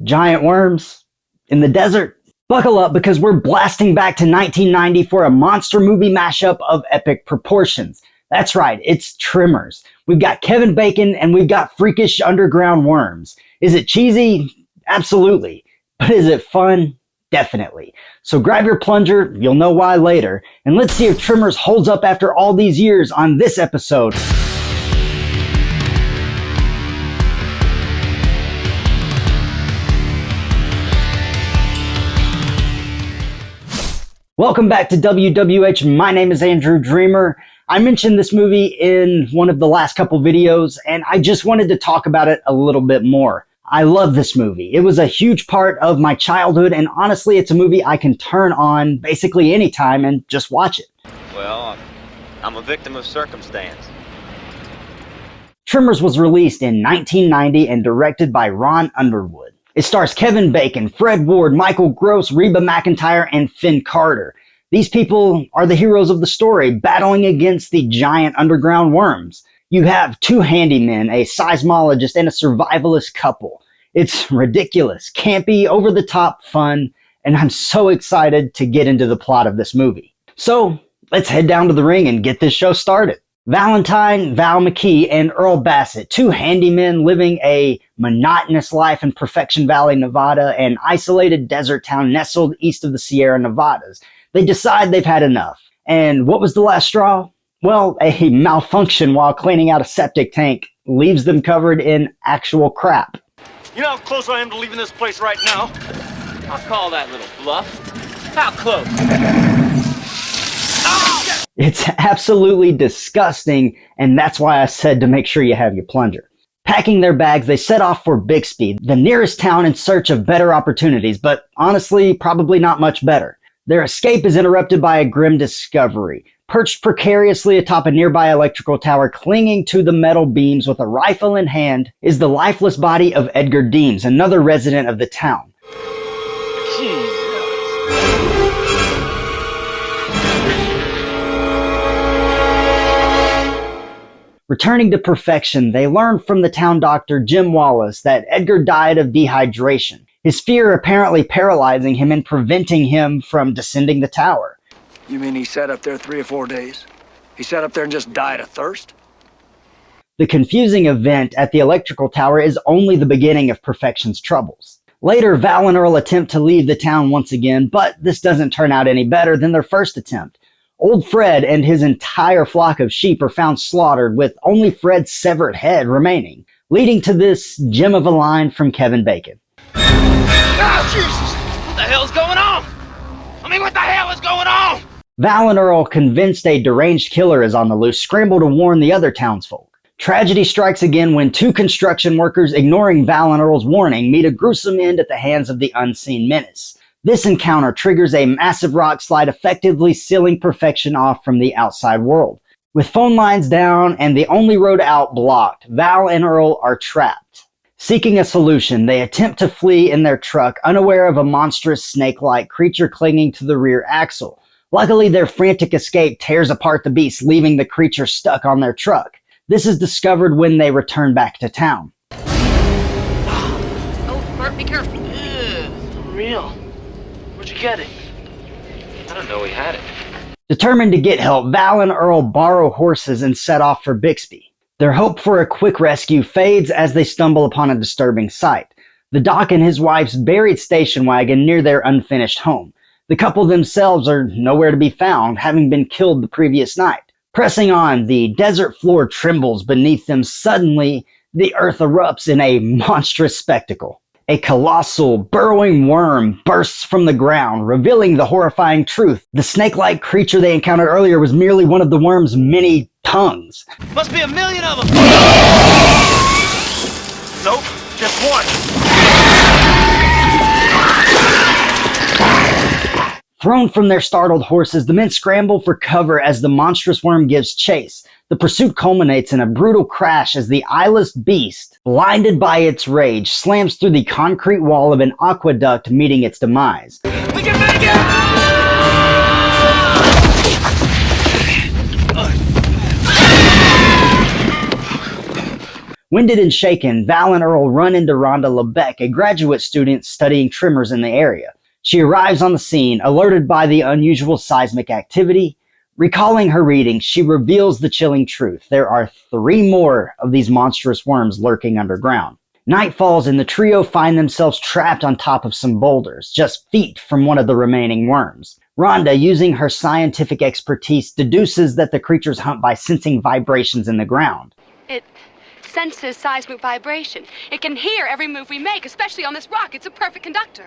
Giant worms in the desert. Buckle up because we're blasting back to 1990 for a monster movie mashup of epic proportions. That's right, it's Tremors. We've got Kevin Bacon and we've got freakish underground worms. Is it cheesy? Absolutely. But is it fun? Definitely. So grab your plunger, you'll know why later, and let's see if Tremors holds up after all these years on this episode. Welcome back to WWH. My name is Andrew Dreamer. I mentioned this movie in one of the last couple videos, and I just wanted to talk about it a little bit more. I love this movie. It was a huge part of my childhood, and honestly, it's a movie I can turn on basically anytime and just watch it. Well, I'm a victim of circumstance. Tremors was released in 1990 and directed by Ron Underwood. It stars Kevin Bacon, Fred Ward, Michael Gross, Reba McEntire, and Finn Carter. These people are the heroes of the story, battling against the giant underground worms. You have two handymen, a seismologist, and a survivalist couple. It's ridiculous, campy, over-the-top fun, and I'm so excited to get into the plot of this movie. So, let's head down to the ring and get this show started. Valentine, Val McKee, and Earl Bassett, two handymen living a monotonous life in Perfection Valley, Nevada, an isolated desert town nestled east of the Sierra Nevadas. They decide they've had enough. And what was the last straw? Well, a malfunction while cleaning out a septic tank leaves them covered in actual crap. You know how close I am to leaving this place right now? I'll call that little bluff. How close? It's absolutely disgusting, and that's why I said to make sure you have your plunger. Packing their bags, they set off for Bixby, the nearest town, in search of better opportunities, but honestly, probably not much better. Their escape is interrupted by a grim discovery. Perched precariously atop a nearby electrical tower, clinging to the metal beams with a rifle in hand, is the lifeless body of Edgar Deems, another resident of the town. Returning to Perfection, they learn from the town doctor, Jim Wallace, that Edgar died of dehydration, his fear apparently paralyzing him and preventing him from descending the tower. You mean he sat up there 3 or 4 days? He sat up there and just died of thirst? The confusing event at the electrical tower is only the beginning of Perfection's troubles. Later, Val and Earl attempt to leave the town once again, but this doesn't turn out any better than their first attempt. Old Fred and his entire flock of sheep are found slaughtered, with only Fred's severed head remaining, leading to this gem of a line from Kevin Bacon. Ah, Jesus! What the hell's going on? What the hell is going on? Val and Earl, convinced a deranged killer is on the loose, scramble to warn the other townsfolk. Tragedy strikes again when two construction workers, ignoring Val and Earl's warning, meet a gruesome end at the hands of the unseen menace. This encounter triggers a massive rock slide, effectively sealing Perfection off from the outside world. With phone lines down and the only road out blocked, Val and Earl are trapped. Seeking a solution, they attempt to flee in their truck, unaware of a monstrous snake-like creature clinging to the rear axle. Luckily, their frantic escape tears apart the beast, leaving the creature stuck on their truck. This is discovered when they return back to town. Oh, Bert, be careful. Unreal. Where'd you get it? I don't know he had it. Determined to get help, Val and Earl borrow horses and set off for Bixby. Their hope for a quick rescue fades as they stumble upon a disturbing sight. The doc and his wife's buried station wagon near their unfinished home. The couple themselves are nowhere to be found, having been killed the previous night. Pressing on, the desert floor trembles beneath them. Suddenly, the earth erupts in a monstrous spectacle. A colossal, burrowing worm bursts from the ground, revealing the horrifying truth. The snake-like creature they encountered earlier was merely one of the worm's many tongues. Must be a million of them! Nope, just one. Thrown from their startled horses, the men scramble for cover as the monstrous worm gives chase. The pursuit culminates in a brutal crash as the eyeless beast, blinded by its rage, slams through the concrete wall of an aqueduct, meeting its demise. We can make it! Winded and shaken, Val and Earl run into Rhonda LeBeck, a graduate student studying tremors in the area. She arrives on the scene, alerted by the unusual seismic activity. Recalling her reading, she reveals the chilling truth. There are 3 more of these monstrous worms lurking underground. Night falls and the trio find themselves trapped on top of some boulders, just feet from one of the remaining worms. Rhonda, using her scientific expertise, deduces that the creatures hunt by sensing vibrations in the ground. It senses seismic vibration. It can hear every move we make, especially on this rock. It's a perfect conductor.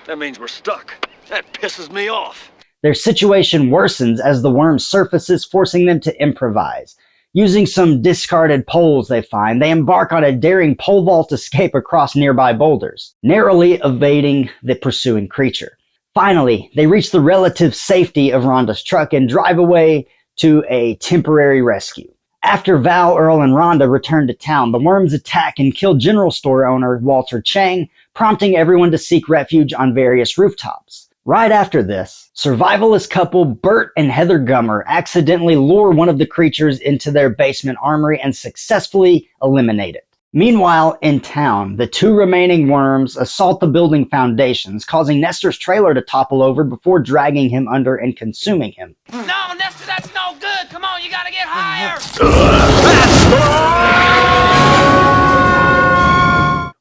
That means we're stuck. That pisses me off. Their situation worsens as the worm surfaces, forcing them to improvise. Using some discarded poles they find, they embark on a daring pole vault escape across nearby boulders, narrowly evading the pursuing creature. Finally, they reach the relative safety of Rhonda's truck and drive away to a temporary rescue. After Val, Earl, and Rhonda return to town, the worms attack and kill general store owner Walter Chang, prompting everyone to seek refuge on various rooftops. Right after this, survivalist couple Bert and Heather Gummer accidentally lure one of the creatures into their basement armory and successfully eliminate it. Meanwhile, in town, the 2 remaining worms assault the building foundations, causing Nestor's trailer to topple over before dragging him under and consuming him. No, Nestor, that's no good. Come on, you gotta get higher.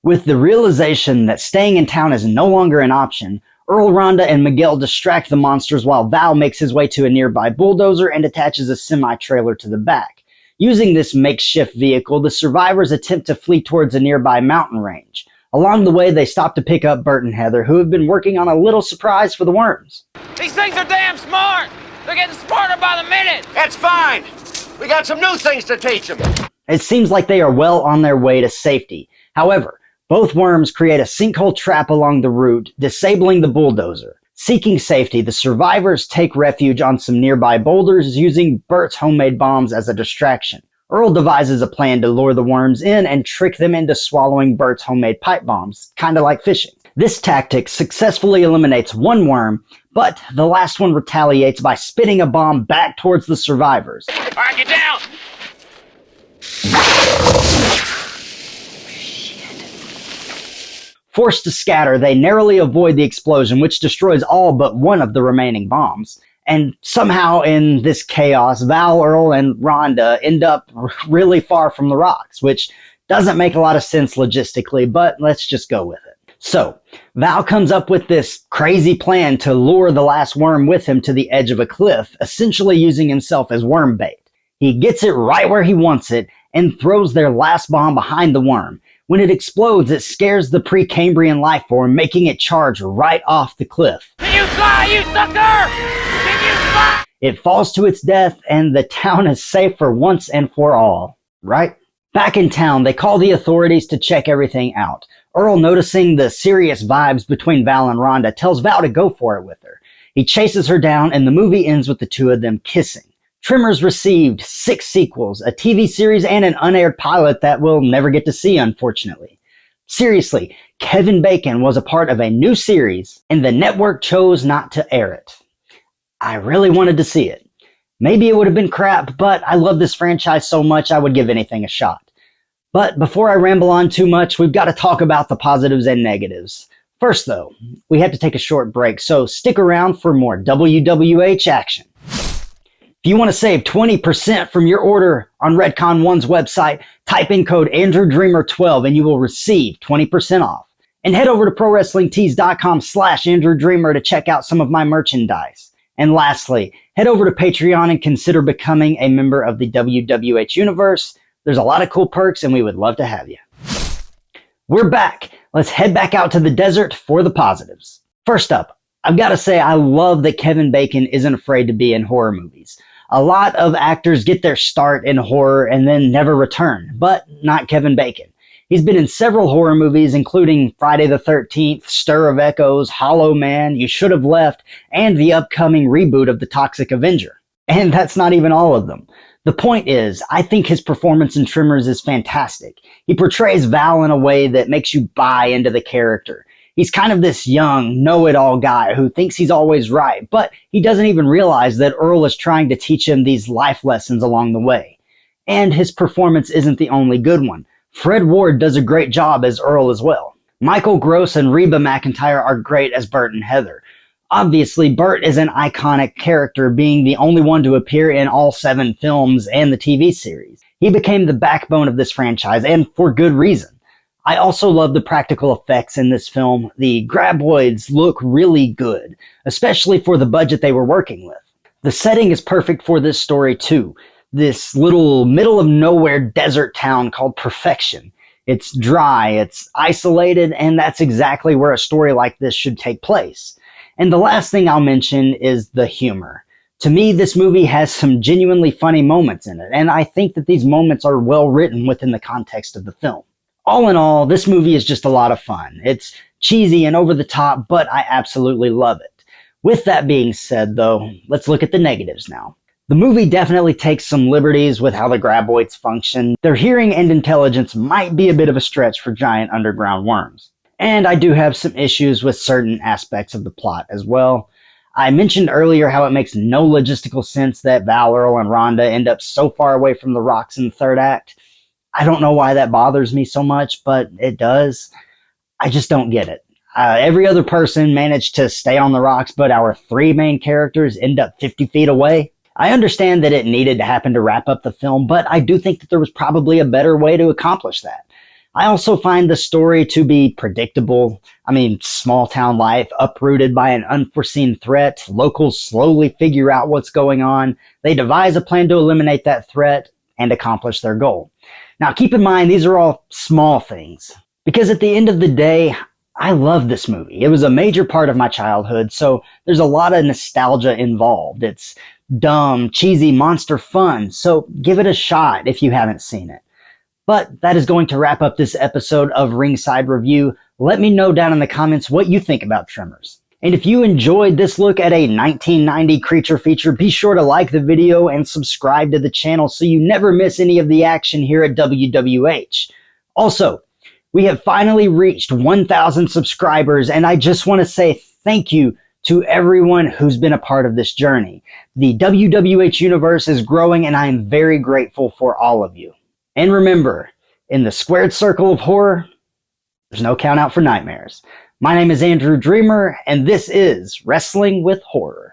With the realization that staying in town is no longer an option, Earl, Rhonda, and Miguel distract the monsters while Val makes his way to a nearby bulldozer and attaches a semi-trailer to the back. Using this makeshift vehicle, the survivors attempt to flee towards a nearby mountain range. Along the way, they stop to pick up Bert and Heather, who have been working on a little surprise for the worms. These things are damn smart. They're getting smarter by the minute. That's fine. We got some new things to teach them. It seems like they are well on their way to safety. However, both worms create a sinkhole trap along the route, disabling the bulldozer. Seeking safety, the survivors take refuge on some nearby boulders, using Bert's homemade bombs as a distraction. Earl devises a plan to lure the worms in and trick them into swallowing Bert's homemade pipe bombs, kinda like fishing. This tactic successfully eliminates 1 worm, but the last one retaliates by spitting a bomb back towards the survivors. All right, get down. Forced to scatter, they narrowly avoid the explosion, which destroys all but 1 of the remaining bombs. And somehow in this chaos, Val, Earl, and Rhonda end up really far from the rocks, which doesn't make a lot of sense logistically, but let's just go with it. So, Val comes up with this crazy plan to lure the last worm with him to the edge of a cliff, essentially using himself as worm bait. He gets it right where he wants it and throws their last bomb behind the worm. When it explodes, it scares the Precambrian life form, making it charge right off the cliff. Can you fly, you sucker? Can you fly? It falls to its death, and the town is safe for once and for all. Right? Back in town, they call the authorities to check everything out. Earl, noticing the serious vibes between Val and Rhonda, tells Val to go for it with her. He chases her down, and the movie ends with the 2 of them kissing. Tremors received 6 sequels, a TV series, and an unaired pilot that we'll never get to see, unfortunately. Seriously, Kevin Bacon was a part of a new series, and the network chose not to air it. I really wanted to see it. Maybe it would have been crap, but I love this franchise so much I would give anything a shot. But before I ramble on too much, we've got to talk about the positives and negatives. First though, we have to take a short break, so stick around for more WWH action. If you want to save 20% from your order on Redcon One's website, type in code AndrewDreamer12 and you will receive 20% off. And head over to ProWrestlingTees.com/AndrewDreamer to check out some of my merchandise. And lastly, head over to Patreon and consider becoming a member of the WWH Universe. There's a lot of cool perks and we would love to have you. We're back. Let's head back out to the desert for the positives. First up, I've got to say I love that Kevin Bacon isn't afraid to be in horror movies. A lot of actors get their start in horror and then never return, but not Kevin Bacon. He's been in several horror movies, including Friday the 13th, Stir of Echoes, Hollow Man, You Should Have Left, and the upcoming reboot of The Toxic Avenger. And that's not even all of them. The point is, I think his performance in Tremors is fantastic. He portrays Val in a way that makes you buy into the character. He's kind of this young, know-it-all guy who thinks he's always right, but he doesn't even realize that Earl is trying to teach him these life lessons along the way. And his performance isn't the only good one. Fred Ward does a great job as Earl as well. Michael Gross and Reba McEntire are great as Bert and Heather. Obviously, Bert is an iconic character, being the only one to appear in all 7 films and the TV series. He became the backbone of this franchise, and for good reason. I also love the practical effects in this film. The graboids look really good, especially for the budget they were working with. The setting is perfect for this story too. This little middle-of-nowhere desert town called Perfection. It's dry, it's isolated, and that's exactly where a story like this should take place. And the last thing I'll mention is the humor. To me, this movie has some genuinely funny moments in it, and I think that these moments are well written within the context of the film. All in all, this movie is just a lot of fun. It's cheesy and over the top, but I absolutely love it. With that being said, though, let's look at the negatives now. The movie definitely takes some liberties with how the graboids function. Their hearing and intelligence might be a bit of a stretch for giant underground worms. And I do have some issues with certain aspects of the plot as well. I mentioned earlier how it makes no logistical sense that Val, Earl, and Rhonda end up so far away from the rocks in the third act. I don't know why that bothers me so much, but it does. I just don't get it. Every other person managed to stay on the rocks, but our 3 main characters end up 50 feet away. I understand that it needed to happen to wrap up the film, but I do think that there was probably a better way to accomplish that. I also find the story to be predictable. Small town life, uprooted by an unforeseen threat. Locals slowly figure out what's going on. They devise a plan to eliminate that threat and accomplish their goal. Now, keep in mind, these are all small things, because at the end of the day, I love this movie. It was a major part of my childhood, so there's a lot of nostalgia involved. It's dumb, cheesy monster fun, so give it a shot if you haven't seen it. But that is going to wrap up this episode of Ringside Review. Let me know down in the comments what you think about Tremors. And if you enjoyed this look at a 1990 creature feature, be sure to like the video and subscribe to the channel so you never miss any of the action here at WWH. Also, we have finally reached 1,000 subscribers, and I just want to say thank you to everyone who's been a part of this journey. The WWH Universe is growing, and I am very grateful for all of you. And remember, in the squared circle of horror, there's no count out for nightmares. My name is Andrew Dreamer, and this is Wrestling with Horror.